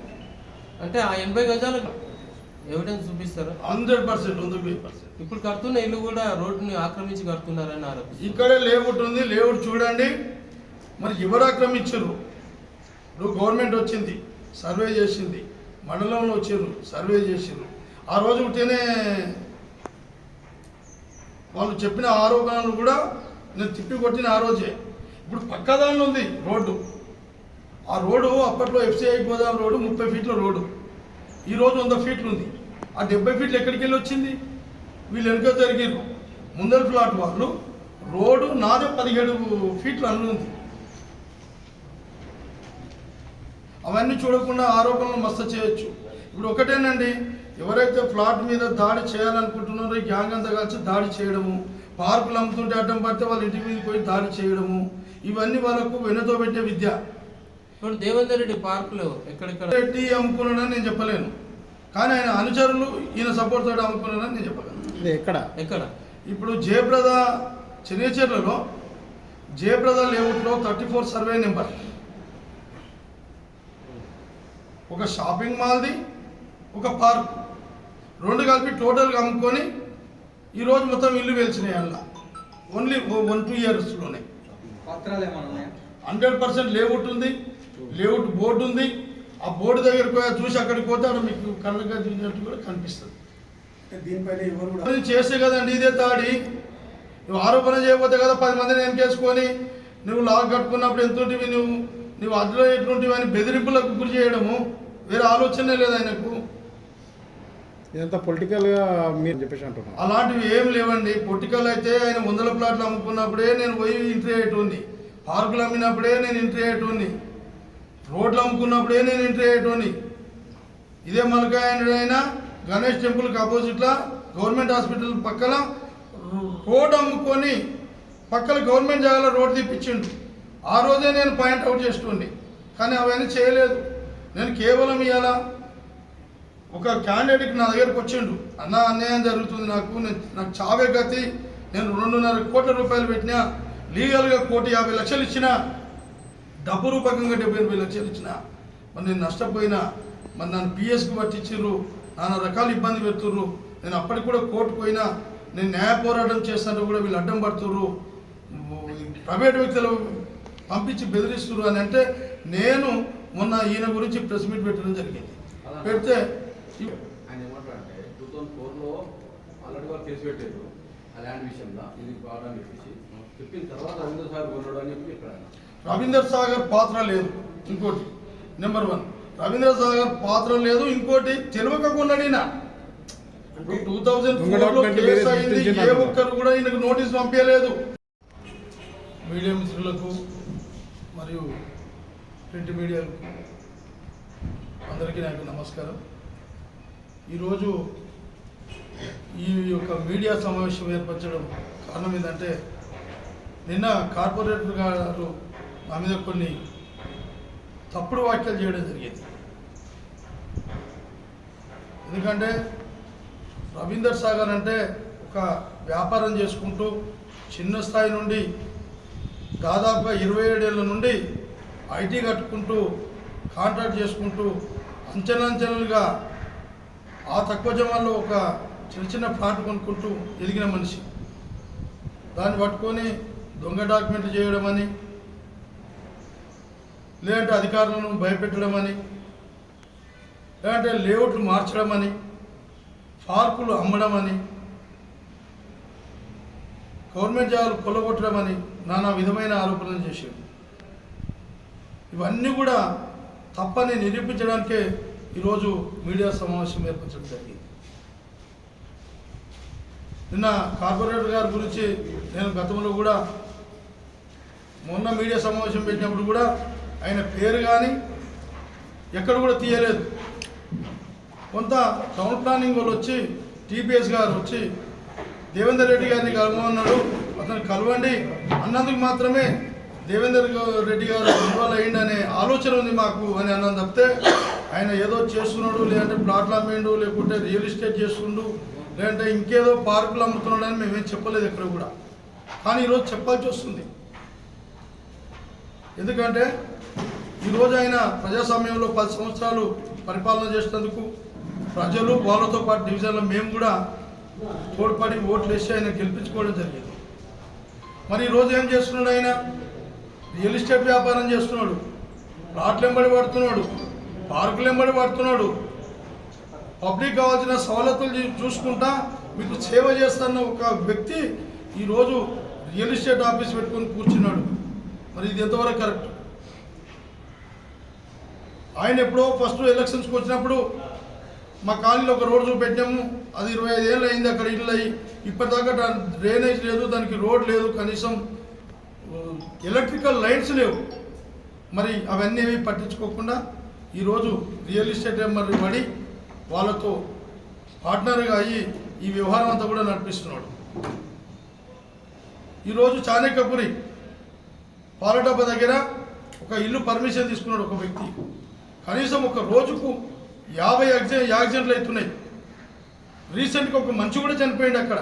[SPEAKER 5] అంటే ఆ 80 గజాలకు ఎవిడెన్స్ చూపిస్తారా?
[SPEAKER 3] 100%.
[SPEAKER 5] ఇప్పుడు కడుతున్న ఇల్లు కూడా రోడ్డుని ఆక్రమించి కడుతున్నారని ఆరోపిస్తారు.
[SPEAKER 3] ఇక్కడే లేఅవుట్ ఉంది, లేఅవుట్ చూడండి. మరి ఎవరు ఆక్రమించారు? ఇప్పుడు గవర్నమెంట్ వచ్చింది, సర్వే చేసింది, మండలంలో వచ్చారు, సర్వే చేసారు. ఆ రోజు ఉంటేనే వాళ్ళు చెప్పిన ఆరోపణలు కూడా నేను తిప్పి కొట్టిన ఆ రోజే. ఇప్పుడు పక్కదాన్ని ఉంది రోడ్డు. ఆ రోడ్డు అప్పట్లో FCI గోదాం రోడ్డు 30 ఫీట్ల రోడ్డు, ఈరోజు 100 ఫీట్లు ఉంది. ఆ 70 ఫీట్లు ఎక్కడికి వెళ్ళి వచ్చింది? వీళ్ళు వెనుక జరిగారు. ముందర ఫ్లాట్ వాళ్ళు రోడ్డు నాదే 17 ఫీట్లు ఉంది. అవన్నీ చూడకుండా ఆరోపణలు మస్తు చేయొచ్చు. ఇప్పుడు ఒకటేనండి, ఎవరైతే ఫ్లాట్ మీద దాడి చేయాలనుకుంటున్నారో ఈ గ్యాంగ్ అంతా కలిసి దాడి చేయడము, పార్కులు అమ్ముతుంటే అడ్డం పడితే వాళ్ళ ఇంటి మీద పోయి దాడి చేయడము, ఇవన్నీ వాళ్ళకు వెనుతో పెట్టే విద్య.
[SPEAKER 5] ఇప్పుడు దేవేందర్ రెడ్డి పార్కులో ఎక్కడెక్కడ
[SPEAKER 3] పెట్టి అమ్ముకున్నాడని నేను చెప్పలేను, కానీ ఆయన అనుచరులు ఈయన సపోర్ట్ తోటి అమ్ముకున్నాడని నేను చెప్పగలను.
[SPEAKER 5] ఎక్కడ
[SPEAKER 3] ఇప్పుడు జయప్రద చెన్నైచెర్లలో జయప్రద లేఅవుట్లో 34 సర్వే నెంబర్ ఒక షాపింగ్ మాల్ది, ఒక పార్క్, 2 కలిపి టోటల్గా అమ్ముకొని ఈరోజు మొత్తం ఇల్లు వెలిచినాయి. అలా ఓన్లీ 1-2 ఇయర్స్లోనే
[SPEAKER 4] పత్రాలు ఏమన్నా ఉన్నాయా?
[SPEAKER 3] 100% లేఅవుట్ ఉంది, లేఅవుట్ బోర్డు ఉంది. ఆ బోర్డు దగ్గరికి పోయి చూసి అక్కడికి పోతే అక్కడ మీకు కళ్ళకు కనిపించినట్టు కూడా కనిపిస్తుంది.
[SPEAKER 2] దీనిపైన ఎవరు కూడా
[SPEAKER 3] చేస్తే కదండి ఇదే తాడి. నువ్వు ఆరోపణ చేయకపోతే కదా 10 మందిని వెనకేసుకొని నువ్వు లాగ్ కట్టుకున్నప్పుడు ఎంత ఉంటుంది, నువ్వు నీవు అదిలో ఎటువంటి అని బెదిరింపులకు గురి చేయడము వేరే ఆలోచనే లేదు ఆయనకు.
[SPEAKER 6] ఇదంతా పొలిటికల్గా మీరు చెప్పేసి అంటున్నారు.
[SPEAKER 3] అలాంటివి ఏం లేవండి. పొలిటికల్ అయితే ఆయన 100 ప్లాట్లు అమ్ముకున్నప్పుడే నేను పోయి ఎంట్రీ అయ్యేటోని, పార్కులు అమ్మినప్పుడే నేను ఎంట్రీ అయ్యేటోని, రోడ్లు అమ్ముకున్నప్పుడే నేను ఎంట్రీ అయ్యేటోని. ఇదే మలకాయన గణేష్ టెంపుల్కి ఆపోజిట్లో గవర్నమెంట్ హాస్పిటల్ పక్కన రోడ్ అమ్ముకొని పక్కన గవర్నమెంట్ జాగాలో రోడ్ తీపిచ్చిండు. ఆ రోజే నేను పాయింట్ అవుట్ చేస్తుండే, కానీ అవన్నీ చేయలేదు. నేను కేవలం ఇవాళ ఒక క్యాండిడేట్కి నా దగ్గరకు వచ్చిండు, అన్న అన్యాయం జరుగుతుంది నాకు చావే గతి, నేను 2.5 కోట్ల రూపాయలు పెట్టినా, లీగల్గా 1,50,00,000 ఇచ్చిన, డబ్బు రూపకంగా 70 లక్షలు ఇచ్చిన, మరి నేను నష్టపోయినా, మరి నన్ను పిఎస్కి పట్టించిర్రు, నానా రకాల ఇబ్బంది పెడుతుర్రు. నేను అప్పటికి కూడా కోర్టుకు పోయినా, నేను న్యాయ పోరాటం చేస్తుంటే కూడా వీళ్ళు అడ్డం పడుతుర్రు, ప్రైవేట్ వ్యక్తులు పంపించి బెదిరిస్తున్నారు అని అంటే, నేను మొన్న ఈయన గురించి ప్రెస్ మీట్ పెట్టడం జరిగింది. పెడితే
[SPEAKER 7] ఆయన ఏమంటారంటే 2004లో ఆల్రెడీ వాళ్ళు కేసు పెట్టారు ఆ ల్యాండ్ విషయంలో, ఇది కావాలని చెప్పిన తర్వాత రవీంద్ర సాగర్ కొన్నాడు అని చెప్పి చెప్పారు.
[SPEAKER 3] రవీందర్ సాగర్ పాత్ర లేదు. ఇంకోటి నెంబర్ 1 రవీంద్ర సాగర్ పాత్ర లేదు. ఇంకోటి తెలియక కొన్నాడినా 2004లో కేసు అయింది, ఏ ఒక్కరు కూడా ఈయనకు నోటీస్ పంపించలేదు. మీడియా మిత్రులకు మరియు ప్రింట్ మీడియాలకు అందరికీ నాకు నమస్కారం. ఈరోజు ఈ యొక్క మీడియా సమావేశం ఏర్పరచడం కారణం ఏంటంటే, నిన్న కార్పొరేటర్ గారు నా మీద కొన్ని తప్పుడు వ్యాఖ్యలు చేయడం జరిగింది. ఎందుకంటే రవీందర్ సాగర్ అంటే ఒక వ్యాపారం చేసుకుంటూ చిన్న స్థాయి నుండి దాదాపుగా 27 ఏళ్ళ నుండి ఐటీ కట్టుకుంటూ కాంట్రాక్ట్ చేసుకుంటూ అంచెలంచెలుగా ఆ తక్కువ జమాల్లో ఒక చిన్న ఫ్లాట్ కొనుక్కుంటూ ఎదిగిన మనిషి. దాన్ని పట్టుకొని దొంగ డాక్యుమెంట్లు చేయడం అని, లేదంటే అధికారులను భయపెట్టడం అని, లేదంటే లేఅవుట్లు మార్చడం అని, పార్కులు అమ్మడం అని, గవర్నమెంట్ జాగాలు కొల్లగొట్టడం అని నానా విధమైన ఆరోపణలు చేశారు. ఇవన్నీ కూడా తప్పని నిరూపించడానికే ఈరోజు మీడియా సమావేశం ఏర్పరచడం జరిగింది. నిన్న కార్పొరేటర్ గారి గురించి నేను గతంలో కూడా మొన్న మీడియా సమావేశం పెట్టినప్పుడు కూడా ఆయన పేరు కానీ ఎక్కడ కూడా తీయలేదు. కొంత టౌన్ ప్లానింగ్ వాళ్ళు వచ్చి టీపీఎస్ గారు వచ్చి దేవేందర్ రెడ్డి గారిని కలవమన్నాడు, అతను కలవండి అన్నందుకు మాత్రమే దేవేందర్ రెడ్డి గారు ఇన్వాల్వ్ అయ్యిండు అనే ఆలోచన ఉంది మాకు అని అన్నది తప్పితే, ఆయన ఏదో చేస్తున్నాడు, లేదంటే ప్లాట్లు అమ్మిండు, లేకుంటే రియల్ ఎస్టేట్ చేస్తుండు, లేదంటే ఇంకేదో పార్కులు అమ్ముతున్నాడు అని మేమేం చెప్పలేదు ఎక్కడ కూడా. కానీ ఈరోజు చెప్పాల్సి వస్తుంది. ఎందుకంటే ఈరోజు ఆయన ప్రజాస్వామ్యంలో 10 సంవత్సరాలు పరిపాలన చేసినందుకు ప్రజలు వాళ్ళతో పాటు డివిజన్లో మేము కూడా తోడ్పడి ఓట్లు వేసి ఆయన గెలిపించుకోవడం జరిగింది. మరి ఈరోజు ఏం చేస్తున్నాడు? ఆయన రియల్ ఎస్టేట్ వ్యాపారం చేస్తున్నాడు, ప్లాట్లు వెంబడి పడుతున్నాడు, పార్కులు వెంబడి పడుతున్నాడు, పబ్లిక్ కావాల్సిన సవలతులు చూసుకుంటా మీకు సేవ చేస్తున్న ఒక వ్యక్తి ఈరోజు రియల్ ఎస్టేట్ ఆఫీస్ పెట్టుకొని కూర్చున్నాడు. మరి ఇది ఎంతవరకు కరెక్ట్? ఆయన ఎప్పుడో ఫస్ట్ ఎలక్షన్స్కి వచ్చినప్పుడు మా కాలనీలో ఒక రోడ్డు చూపెట్టాము, అది 25 ఏళ్ళు అయింది, అక్కడ ఇల్లు అయ్యి ఇప్పటిదాకా డ్రైనేజ్ లేదు, దానికి రోడ్ లేదు, కనీసం ఎలక్ట్రికల్ లైట్స్ లేవు. మరి అవన్నీ ఏవి పట్టించుకోకుండా ఈరోజు రియల్ ఎస్టేట్ మరి పడి వాళ్ళతో పార్ట్నర్గా అయ్యి ఈ వ్యవహారం అంతా కూడా నడిపిస్తున్నాడు. ఈరోజు చాణక్యపురి పాలడబ్బ దగ్గర ఒక ఇల్లు పర్మిషన్ తీసుకున్నాడు ఒక వ్యక్తి. కనీసం ఒక రోజుకు 50 యాక్సిడెంట్లు అవుతున్నాయి. రీసెంట్గా ఒక మనిషి కూడా చనిపోయింది అక్కడ.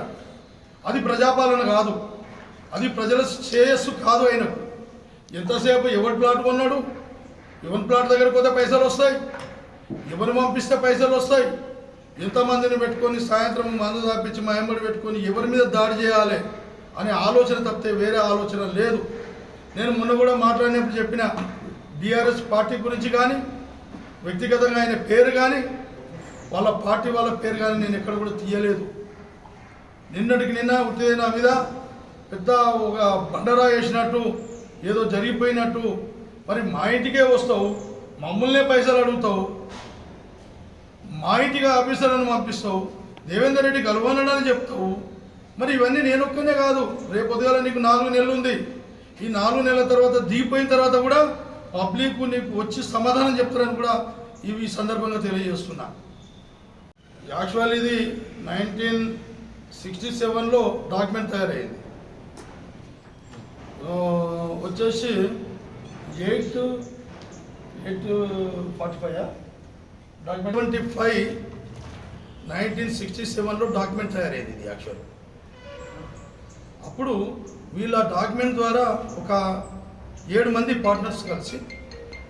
[SPEAKER 3] అది ప్రజాపాలన కాదు, అది ప్రజల శ్రేయస్సు కాదు. ఆయనకు ఎంతసేపు ఎవరి ప్లాట్ కొన్నాడు, ఎవరి ప్లాట్ దగ్గరకు పోతే పైసలు వస్తాయి, ఎవరిని పంపిస్తే పైసలు వస్తాయి, ఎంతమందిని పెట్టుకొని సాయంత్రం మందు తాపించి మా ఎంబడి పెట్టుకొని ఎవరి మీద దాడి చేయాలి అనే ఆలోచన తప్పితే వేరే ఆలోచన లేదు. నేను మొన్న కూడా మాట్లాడినప్పుడు చెప్పిన బీఆర్ఎస్ పార్టీ గురించి కానీ, వ్యక్తిగతంగా ఆయన పేరు కానీ, వాళ్ళ పార్టీ వాళ్ళ పేరు కానీ నేను ఎక్కడ కూడా తీయలేదు. నిన్నటికి నిన్న ఉత్తేజ నా మీద పెద్ద ఒక బండరా వేసినట్టు, ఏదో జరిగిపోయినట్టు మరి మా ఇంటికే వస్తావు, మమ్మల్నే పైసలు అడుగుతావు, మా ఇంటికి ఆఫీసర్లను పంపిస్తావు, దేవేందర్ రెడ్డి కలవనని చెప్తావు. మరి ఇవన్నీ నేను ఒక్కనే కాదు, రేపు పొద్దుగాల నీకు 4 నెలలు ఉంది. ఈ 4 నెలల తర్వాత దిగిపోయిన తర్వాత కూడా పబ్లిక్ నీకు వచ్చి సమాధానం చెప్తారని కూడా ఈ సందర్భంగా తెలియజేస్తున్నా. యాక్చువల్ ఇది 1967లో డాక్యుమెంట్ తయారైంది. వచ్చేసి 845 డాక్యుమెంట్ 25 1967లో డాక్యుమెంట్ తయారైంది ఇది యాక్చువల్. అప్పుడు వీళ్ళ డాక్యుమెంట్ ద్వారా ఒక 7 మంది పార్ట్నర్స్ కలిసి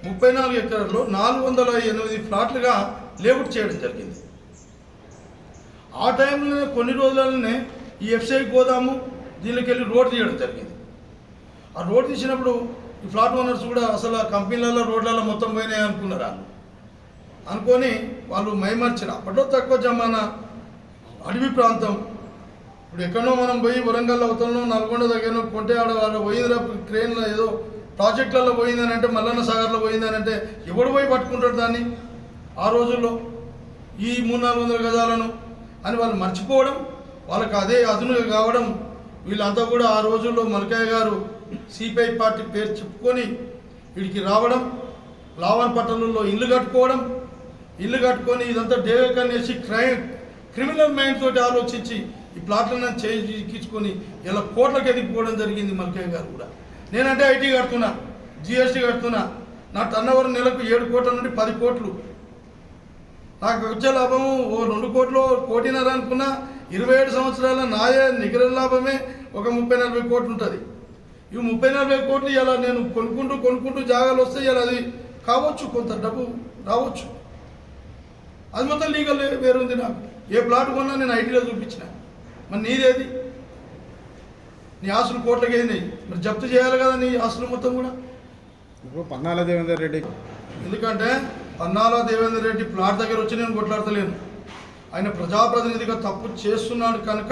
[SPEAKER 3] 34 ఎకరాల్లో 408 ఫ్లాట్లుగా లేఅవుట్ చేయడం జరిగింది. ఆ టైంలో కొన్ని రోజులనే ఈ ఎఫ్సిఐ గోదాము దీనికి వెళ్ళి రోడ్ తీయడం జరిగింది. ఆ రోడ్ తీసినప్పుడు ఈ ఫ్లాట్ ఓనర్స్ కూడా అసలు ఆ కంపెనీలలో రోడ్లలో మొత్తం పోయినాయి అనుకున్నారు. వాళ్ళు అనుకొని వాళ్ళు మైమర్చారు. అప్పట్లో తక్కువ జమానా అడవి ప్రాంతం. ఇప్పుడు ఎక్కడో మనం పోయి వరంగల్ అవుతానో నల్గొండ దగ్గర కొంటే ఆడ పోయిందిరా క్రెయిన్లో ఏదో ప్రాజెక్టులలో పోయిందని అంటే మల్లన్న సాగర్లో పోయిందని అంటే ఎవడు పోయి పట్టుకుంటాడు దాన్ని ఆ రోజుల్లో ఈ 300-400 గజాలను అని వాళ్ళు మర్చిపోవడం, వాళ్ళకి అదే అదునుగా కావడం. వీళ్ళంతా కూడా ఆ రోజుల్లో మల్కయ్య గారు సిపిఐ పార్టీ పేరు చెప్పుకొని వీడికి రావడం, లావన్పట్టణంలో ఇల్లు కట్టుకొని ఇదంతా డేకనేసి క్రిమినల్ మైండ్ తోటి ఆలోచించి ఈ ప్లాట్లను చేయించుకొని ఇలా కోట్లకు ఎదిగిపోవడం జరిగింది మల్కయ్య గారు కూడా. నేనంటే ఐటీ కడుతున్నా, జిఎస్టీ కడుతున్నా, నా టర్నోవర్ నెలకు 7 కోట్ల నుండి 10 కోట్లు. నాకు వచ్చే లాభము 2 కోట్లు 1.5 కోటి అనుకున్నా. 27 సంవత్సరాల నాయే నికర లాభమే ఒక 30-40 కోట్లు ఉంటుంది. ఈ 30-40 కోట్లు ఇలా నేను కొనుక్కుంటూ జాగాలు వస్తే ఇలా అది కావచ్చు, కొంత డబ్బు రావచ్చు. అది మొత్తం లీగల్ వేరుంది. నాకు ఏ ప్లాట్ కొన్నా నేను ఐటీలో చూపించిన. మరి నీదేది? నీ ఆస్తులు కోట్లకి అయింది, మరి జప్తు చేయాలి కదా నీ ఆస్తులు మొత్తం కూడా.
[SPEAKER 6] ఇప్పుడు పన్నాల దేవేందర్ రెడ్డి,
[SPEAKER 3] ఎందుకంటే పన్నాల దేవేందర్ రెడ్డి ప్లాట్ దగ్గర వచ్చి నేను కొట్లాడతలేను. ఆయన ప్రజాప్రతినిధిగా తప్పు చేస్తున్నాడు కనుక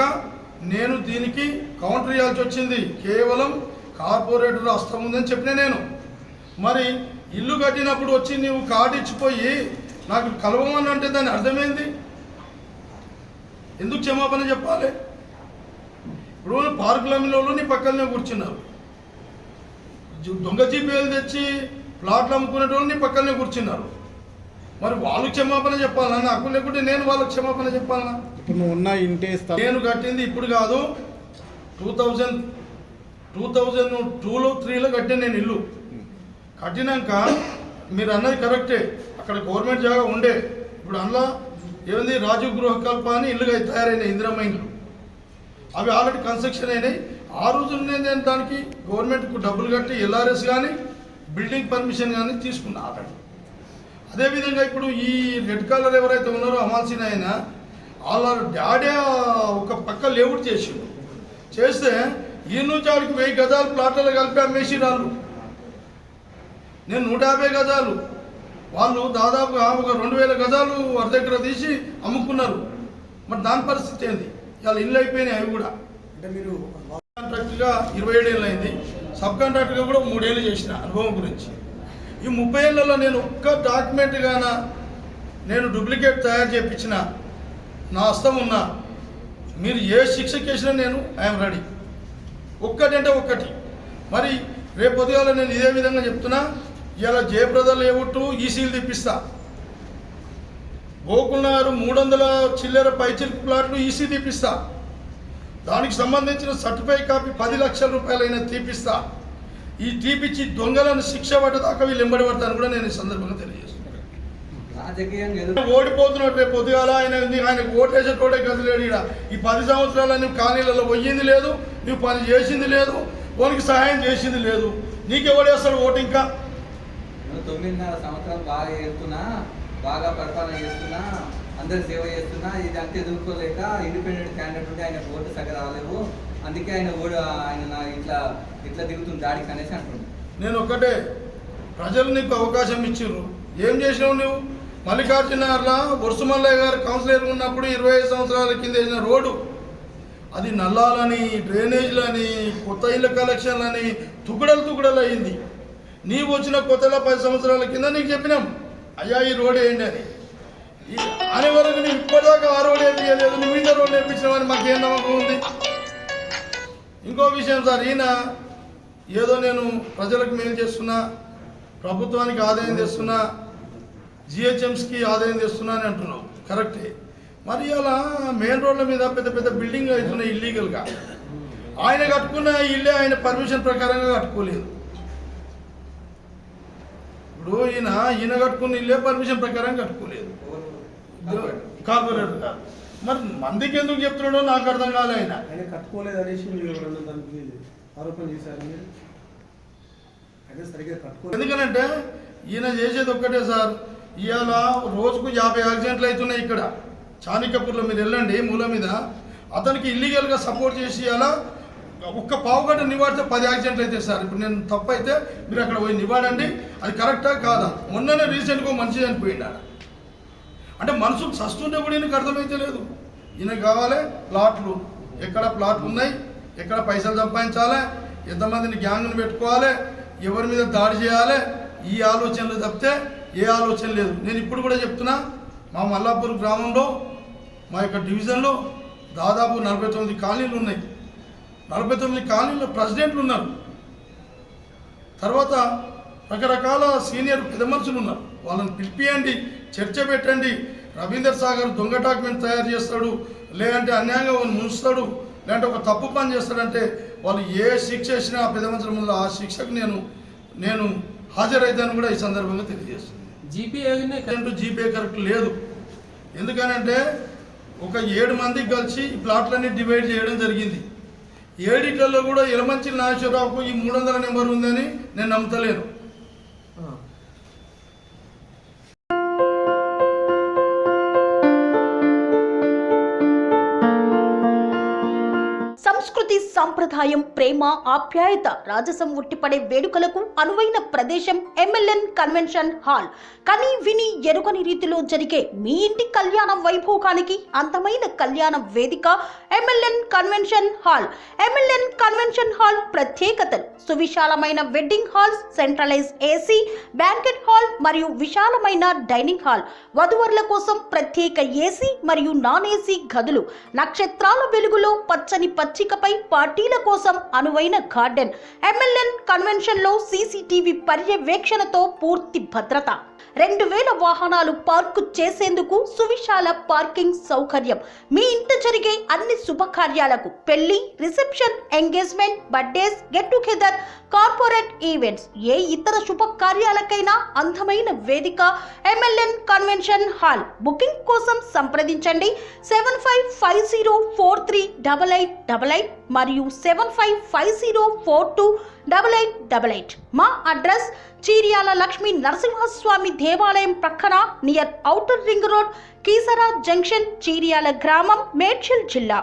[SPEAKER 3] నేను దీనికి కౌంటర్ ఇవ్వాల్సి వచ్చింది. కేవలం కార్పొరేటర్ హస్తం ఉందని చెప్పిన నేను. మరి ఇల్లు కట్టినప్పుడు వచ్చి నువ్వు కార్డు ఇచ్చిపోయి నాకు కలవమని అంటే దాని అర్థమైంది. ఎందుకు క్షమాపణ చెప్పాలి? ఇప్పుడు పార్కులలో నీ పక్కనే కూర్చున్నారు, దొంగ జీపీఎలు తెచ్చి ప్లాట్లు అమ్ముకునేటోళ్ళు నీ పక్కనే కూర్చున్నారు. మరి వాళ్ళు క్షమాపణ చెప్పాలన్నా? నాకు లేకుంటే నేను వాళ్ళకి క్షమాపణ చెప్పాలన్నా?
[SPEAKER 6] ఇప్పుడు నువ్వు ఉన్న ఇంటి
[SPEAKER 3] నేను కట్టింది ఇప్పుడు కాదు, 2002లో 3లో కట్టాను నేను ఇల్లు. కట్టినాక మీరు అన్నది కరెక్టే, అక్కడ గవర్నమెంట్ జాగా ఉండే. ఇప్పుడు అందులో ఏమైంది, రాజీవ్ గృహకల్ప అని ఇల్లుగా తయారైనాయి, ఇందిరమ్మ ఇండ్లు. అవి ఆల్రెడీ కన్స్ట్రక్షన్ అయినాయి. ఆ రోజున నేను దానికి గవర్నమెంట్కు డబ్బులు కట్టి ఎల్ఆర్ఎస్ కానీ బిల్డింగ్ పర్మిషన్ కానీ తీసుకున్నా ఆల్రెడీ. అదేవిధంగా ఇప్పుడు ఈ రెడ్ కలర్ ఎవరైతే ఉన్నారో అమాల్సిన ఆయన, వాళ్ళ డాడీ ఒక పక్క లేఅవుట్ చేస్తే ఈ నుంచి ఆడికి 1000 గజాలు ప్లాట్లలో కలిపి అమ్మేసి రాళ్ళు. నేను 150 గజాలు, వాళ్ళు దాదాపుగా ఒక 2000 గజాలు వారి దగ్గర తీసి అమ్ముకున్నారు. మరి దాని పరిస్థితి ఏంది? ఇవాళ ఇల్లు అయిపోయినాయి అవి కూడా.
[SPEAKER 2] అంటే మీరు
[SPEAKER 3] కాంట్రాక్ట్గా 27 ఏళ్ళు అయింది, సబ్ కాంట్రాక్ట్గా కూడా 3 ఏళ్ళు చేసిన అనుభవం గురించి. ఈ 30 ఏళ్లలో నేను ఒక్క డాక్యుమెంట్ గాన నేను డూప్లికేట్ తయారు చేయించిన నా హస్తం ఉన్నా, మీరు ఏ శిక్ష చేసినా నేను ఐఎమ్ రెడీ. ఒక్కటంటే ఒక్కటి. మరి రేపు పొద్దుగాల నేను ఇదే విధంగా చెప్తున్నా, ఇలా జయప్రద లేఅవుట్ ఈసీలు తెప్పిస్తా. గోకుల్నగర్ 300 చిల్లర పైచిల్క్ ప్లాట్లు ఈసీ తీపిస్తా. దానికి సంబంధించిన సర్టిఫైడ్ కాపీ 10 లక్షల రూపాయలైనా తీపిస్తా. ఈ తీపిచ్చి దొంగలను శిక్ష పడ్డదాకా వీళ్ళు ఎంబడి పడతాను కూడా నేను ఈ సందర్భంగా తెలియజేస్తున్నాను. ఓడిపోతున్నాడు రేపు పొద్దుగాల. ఆయనకు ఓటేసేటోడే గదిలేడు. ఇక్కడ ఈ 10 సంవత్సరాలు నువ్వు కాలనీలలో పోయింది లేదు, నువ్వు పని చేసింది లేదు, వానికి సహాయం చేసింది లేదు. నీకెవడేస్తాడు ఓటు? ఇంకా
[SPEAKER 4] 9.5 సంవత్సరాలు బాగా చేస్తున్నా, బాగా పరిపాలన చేస్తున్నా, అందరు సేవ చేస్తున్నా, ఇది అంతే ఎదుర్కోలేక ఇండిపెండెంట్ క్యాండిడేట్ ఉంటే ఆయన ఓటు సగం రాలేవు, అందుకే ఆయన ఇట్లా దిగుతుంది దాడికి అనేసి అంటున్నాను.
[SPEAKER 3] నేను ఒకటే, ప్రజలు నీకు అవకాశం ఇచ్చిర్రు, ఏం చేసినావు నువ్వు? మల్లికార్జునగర్లో వరుసమల్లయ్య గారు కౌన్సిలర్ ఉన్నప్పుడు 25 సంవత్సరాల కింద వేసిన రోడ్డు, అది నల్లాలని, డ్రైనేజ్లని, కొత్త ఇళ్ళ కలెక్షన్లని తుకుడలు అయింది. నీవు వచ్చిన కొత్తలో 10 సంవత్సరాల కింద నీకు చెప్పినాం అయ్యా ఈ రోడ్ వేయండి అని. అనే వరకు నీవు ఇప్పటిదాకా ఆ రోడ్ వేయలేదు, నువ్వు ఇంటర్ రోడ్ వేయించినామని మాకేం నమ్మకం ఉంది? ఇంకో విషయం సార్, ఈయన ఏదో నేను ప్రజలకు మేలు చేస్తున్నా, ప్రభుత్వానికి ఆదాయం తెస్తున్నా, జిహెచ్ఎంస్కి ఆదాయం తెస్తున్నా అని అంటున్నావు, కరెక్టే. మరి అలా మెయిన్ రోడ్ల మీద పెద్ద పెద్ద బిల్డింగ్లు అవుతున్నాయి ఇల్లీగల్గా. ఆయన కట్టుకున్న ఇల్లే ఆయన పర్మిషన్ ప్రకారంగా కట్టుకోలేదు. ఇప్పుడు ఈయన కట్టుకున్న ఇల్లే పర్మిషన్ ప్రకారం కట్టుకోలేదు, కార్పొరేటర్ గారు. మరి మందికి ఎందుకు చెప్తున్నాడో నాకు అర్థం కాలే.
[SPEAKER 6] ఆయన కట్టుకోలేదు అనేసి మీరు ఎవరన్నా దానికి ఆరోపణ చేశారు మీరు? అయితే సరిగ్గా కట్టుకోలేదు.
[SPEAKER 3] ఎందుకనంటే ఈయన చేసేది ఒక్కటే సార్, ఇవాళ రోజుకు 50 యాక్సిడెంట్లు అవుతున్నాయి ఇక్కడ చాణిక్యపూర్లో. మీరు వెళ్ళండి మూల మీద, అతనికి ఇల్లీగల్గా సపోర్ట్ చేసి అలా ఒక్క పావుగంట నివాడితే 10 యాక్సిడెంట్లు అయితే సార్. ఇప్పుడు నేను తప్పు అయితే మీరు అక్కడ పోయి నివాడండి, అది కరెక్టా కాదా? మొన్ననే రీసెంట్గా మంచి చనిపోయింది. అంటే మనసుకు సస్తుంటే కూడా ఈయనకు అర్థమైతే లేదు. ఈయనకు కావాలి ప్లాట్లు, ఎక్కడ ప్లాట్లు ఉన్నాయి, ఎక్కడ పైసలు సంపాదించాలి, ఎంతమందిని గ్యాంగ్ను పెట్టుకోవాలి, ఎవరి మీద దాడి చేయాలి, ఈ ఆలోచనలు తప్పితే ఏ ఆలోచన లేదు. నేను ఇప్పుడు కూడా చెప్తున్నా, మా మల్లాపూర్ గ్రామంలో మా యొక్క డివిజన్లో దాదాపు 49 కాలనీలు ఉన్నాయి. 49 కాలనీలో ప్రెసిడెంట్లు ఉన్నారు, తర్వాత రకరకాల సీనియర్ పెద్ద మనుషులు ఉన్నారు. వాళ్ళని పిలిపియండి, చర్చ పెట్టండి. రవీందర్ సాగర్ దొంగ డాక్యుమెంట్ తయారు చేస్తాడు, లేదంటే అన్యాయంగా వాళ్ళు ముంచుతాడు, లేదంటే ఒక తప్పు పని చేస్తాడంటే వాళ్ళు ఏ శిక్ష వేసినా ఆ పెద్ద మనుషుల ముందు ఆ శిక్షకు నేను హాజరైతాను కూడా ఈ సందర్భంగా తెలియజేస్తుంది. జీపే కరెక్ట్ లేదు. ఎందుకనంటే ఒక 7 మందికి కలిసి ఈ ప్లాట్లన్నీ డివైడ్ చేయడం జరిగింది. 7 కూడా ఎలమంచి నాగేశ్వరరావుకు ఈ 300 నెంబర్ ఉందని నేను నమ్ముతలేను.
[SPEAKER 1] సంస్కృతి, సంప్రదాయం, ప్రేమ, ఆప్యాయత, రాజసం ఉట్టిపడే వేడుకలకు అనువైన ప్రదేశం ఎంఎల్ఎన్ కన్వెన్షన్ హాల్. కని విని ఎరుగని రీతిలో జరిగే మీ ఇంటి కళ్యాణ వైభోగానికి అందమైన కళ్యాణ వేదిక MLN convention hall. MLN convention hall ప్రత్యేకతలు: సువిశాలమైన wedding halls, centralise AC banquet hall మరియు విశాలమైన డైనింగ్ హాల్, వధువరుల కోసం ప్రత్యేక ఏసీ మరియు నాన్ ఏసీ గదులు, నక్షత్రాల వెలుగులో పచ్చని పచ్చికపై పార్టీల కోసం అనువైన గార్డెన్. ఎంఎల్ఎన్ కన్వెన్షన్ లో సీసీటీవీ పర్యవేక్షణతో పూర్తి భద్రత, 2000 వాహనాలు పార్కు చేసేందుకు సువిశాల పార్కింగ్ సౌకర్యం. మీ ఇంట జరిగే అన్ని శుభకార్యాలకు, పెళ్లి, reception, engagement, birthdays, get together, corporate events, ఏ ఇతర శుభకార్యాలకైనా అందమైన వేదిక ఎంఎల్ఎన్ కన్వెన్షన్ హాల్. బుకింగ్ కోసం సంప్రదించండి 7550438888 మరియు 7550428888. మా అడ్రస్ చీర్యాల లక్ష్మీ నరసింహస్వామి దేవాలయం ప్రక్కన, near outer ring road, Keesara junction, Cheeryal గ్రామం, మేడ్చల్ జిల్లా.